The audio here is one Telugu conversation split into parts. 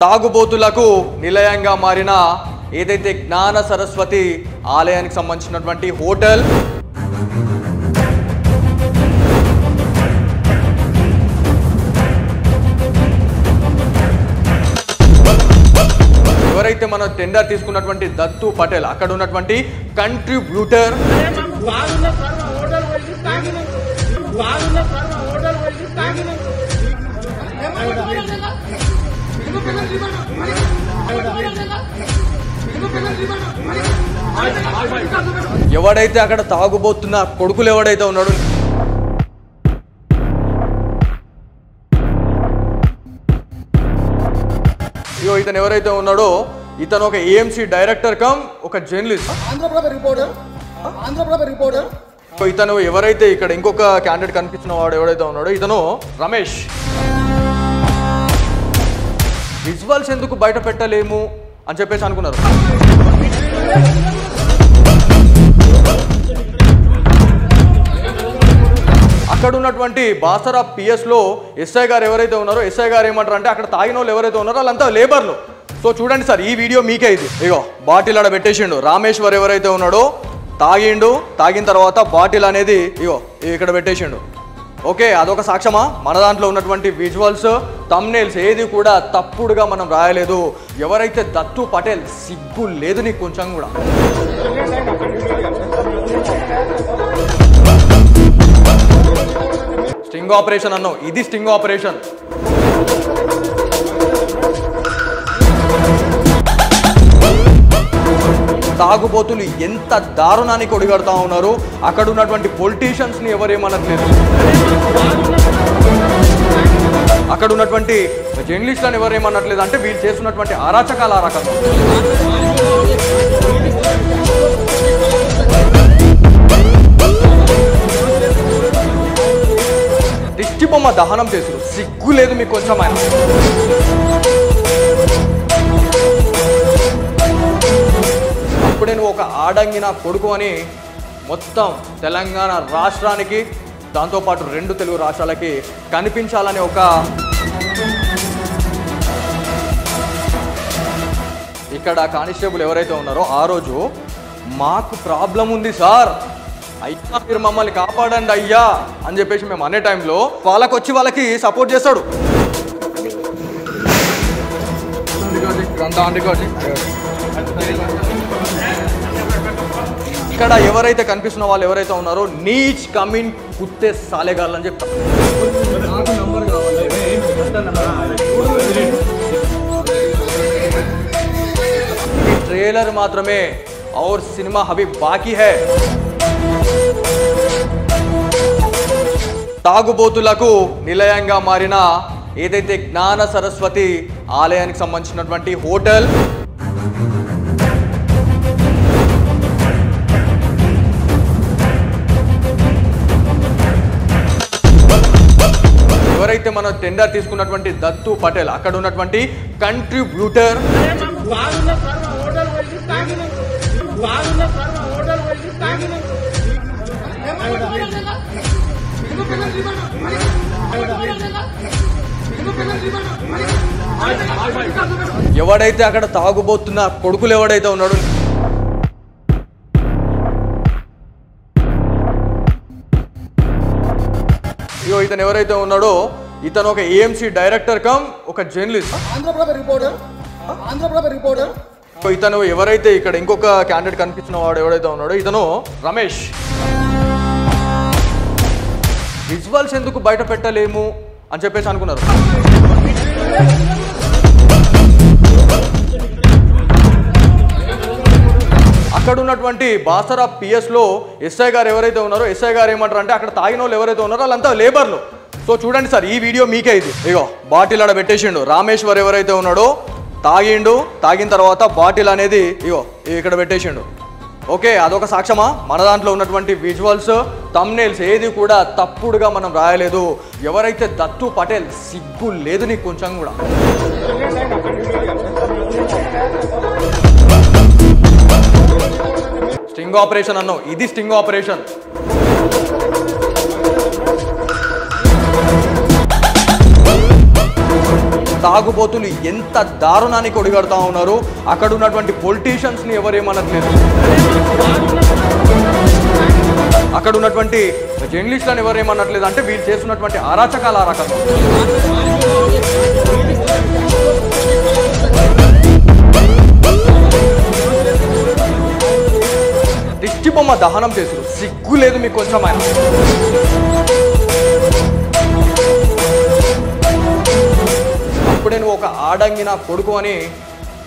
తాగుబోతులకు నిలయంగా మారిన ఏదైతే జ్ఞాన సరస్వతి ఆలయానికి సంబంధించినటువంటి హోటల్ ఎవరైతే మన టెండర్ తీసుకున్నటువంటి దత్తు పటేల్ అక్కడ ఉన్నటువంటి కంట్రిబ్యూటర్ ఎవడైతే అక్కడ తాగుబోతున్న కొడుకులు ఎవడైతే ఉన్నాడు ఇతను ఎవరైతే ఉన్నాడో ఇతను ఒక ఏఎంసీ డైరెక్టర్ కమ్ ఒక జర్నలిస్ట్ ఇతను ఎవరైతే ఇక్కడ ఇంకొక క్యాండిడేట్ కనిపించిన వాడు ఎవరైతే ఉన్నాడో ఇతను రమేష్ విజువల్స్ ఎందుకు బయట పెట్టలేము అని చెప్పేసి అనుకున్నారు. అక్కడ ఉన్నటువంటి బాసరా పిఎస్లో ఎస్ఐ గారు ఎవరైతే ఉన్నారో ఎస్ఐ గారు ఏమంటారు అంటే అక్కడ తాగిన వాళ్ళు ఎవరైతే ఉన్నారో వాళ్ళంతా లేబర్లు. సో చూడండి సార్, ఈ వీడియో మీకే ఇది. ఇగో బాటిల్ ఆడ పెట్టేసిండు. రామేశ్వర్ ఎవరైతే ఉన్నాడో తాగిన తర్వాత బాటిల్ అనేది ఇగో ఇక్కడ పెట్టేసిండు. ఓకే, అదొక సాక్ష్యమా? మన దాంట్లో ఉన్నటువంటి విజువల్స్ థంబ్నెయిల్స్ ఏది కూడా తప్పుడుగా మనం రాయలేదు. ఎవరైతే దత్తు పటేల్ సిగ్గు లేదు నీకు కొంచెం కూడా. స్టింగ్ ఆపరేషన్ అన్నావు, ఇది స్టింగ్ ఆపరేషన్. తాగుబోతులు ఎంత దారుణానికి ఒడిగడతా ఉన్నారు. అక్కడ ఉన్నటువంటి పొలిటీషియన్స్ ని ఎవరేమనట్లేదు, అక్కడ ఉన్నటువంటి జర్నలిస్టులను ఎవరేమనట్లేదు. అంటే వీళ్ళు చేస్తున్నటువంటి అరాచకాల రకం. దిష్టి బొమ్మ దహనం చేస్తారు. సిగ్గు లేదు మీకు కొంచెం ఆయన. అప్పుడే నువ్వు ఒక ఆడంగిన కొడుకు అని మొత్తం తెలంగాణ రాష్ట్రానికి దాంతోపాటు 2 తెలుగు రాష్ట్రాలకి కనిపించాలని ఒక ఇక్కడ కానిస్టేబుల్ ఎవరైతే ఉన్నారో ఆ రోజు మాకు ప్రాబ్లం ఉంది సార్, అయ్యా మీరు మమ్మల్ని కాపాడండి అయ్యా అని చెప్పేసి మేము అనే టైంలో వాళ్ళకి సపోర్ట్ చేస్తాడు. ఇక్కడ ఎవరైతే కనిపిస్తున్న వాళ్ళు ఎవరైతే ఉన్నారో నీచ్ కమిన్ కుత్తే సాలేగాలని చెప్తా. ఈ ట్రైలర్ మాత్రమే और సినిమా అభి బాకీ హై. తాగుబోతులకు నిలయంగా మారిన ఏదైతే జ్ఞాన సరస్వతి ఆలయానికి సంబంధించినటువంటి హోటల్ ఎవరైతే మన టెండర్ తీసుకున్నటువంటి దత్తు పటేల్ అక్కడ ఉన్నటువంటి కంట్రిబ్యూటర్ ఎవడైతే అక్కడ తాగుబోతున్న కొడుకులు ఎవడైతే ఉన్నాడు ఇతను ఎవరైతే ఉన్నాడో ఇతను ఒక ఏఎంసీ డైరెక్టర్ కమ్ ఒక జర్నలిస్ట్. ఇతను ఎవరైతే ఇక్కడ ఇంకొక క్యాండిడేట్ కనిపించిన వాడు ఎవరైతే ఉన్నాడో ఇతను రమేష్ విజువల్స్ ఎందుకు బయట పెట్టలేము అని చెప్పేసి అనుకున్నారు. అక్కడ ఉన్నటువంటి బాసరా పిఎస్లో ఎస్ఐ గారు ఎవరైతే ఉన్నారో ఎస్ఐ గారు ఏమంటారు అంటే అక్కడ తాగిన వాళ్ళు ఎవరైతే ఉన్నారో వాళ్ళంతా లేబర్లు. సో చూడండి సార్, ఈ వీడియో మీకే ఇది. ఇగో బాటిల్ ఆడ పెట్టేసిండు. రామేశ్వర్ ఎవరైతే ఉన్నాడో తాగిన తర్వాత బాటిల్ అనేది ఇగో ఇక్కడ పెట్టేసిండు. ఓకే, అదొక సాక్ష్యమా? మన దాంట్లో ఉన్నటువంటి విజువల్స్ థంబ్నెయిల్స్ ఏది కూడా తప్పుడుగా మనం రాయలేదు. ఎవరైతే దత్తు పటేల్ సిగ్గు లేదు నీకు కొంచెం కూడా. స్టింగ్ ఆపరేషన్ అన్నావు, ఇది స్టింగ్ ఆపరేషన్. తాగుబోతులు ఎంత దారుణానికి ఒడిగడతా ఉన్నారు. అక్కడ ఉన్నటువంటి పొలిటీషియన్స్ని ఎవరేమనట్లేదు, అక్కడ ఉన్నటువంటి జర్నలిస్టులను ఎవరేమనట్లేదు. అంటే వీళ్ళు చేస్తున్నటువంటి అరాచకాలు ఆ రకంగా. దిష్టి బొమ్మ దహనం చేశారు, సిగ్గు లేదు మీకు కొంచెం. ఆయన అప్పుడే నువ్వు ఒక ఆడంగిన కొడుకు అని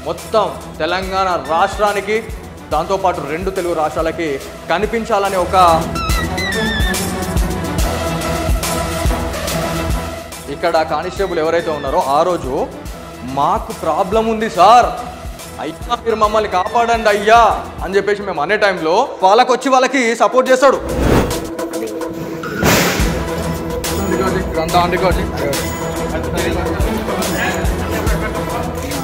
మొత్తం తెలంగాణ రాష్ట్రానికి, దాంతోపాటు 2 తెలుగు రాష్ట్రాలకి కనిపించాలని ఒక ఇక్కడ కానిస్టేబుల్ ఎవరైతే ఉన్నారో ఆ రోజు మాకు ప్రాబ్లం ఉంది సార్, అయ్యా మీరు మమ్మల్ని కాపాడండి అయ్యా అని చెప్పేసి మేము అనే టైంలో వాళ్ళకి సపోర్ట్ చేస్తాడు.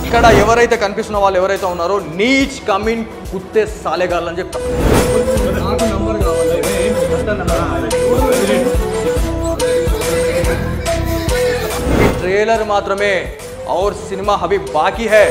ఇక్కడ ఎవరైతే కనిపిస్తున్న వాళ్ళు ఎవరైతే ఉన్నారో నీచ్ కమిన్ కుత్తే సాలేగాళ్ళు అని చెప్తారు. ట్रेलर मात्र में और सिनेमा अभी बाकी है।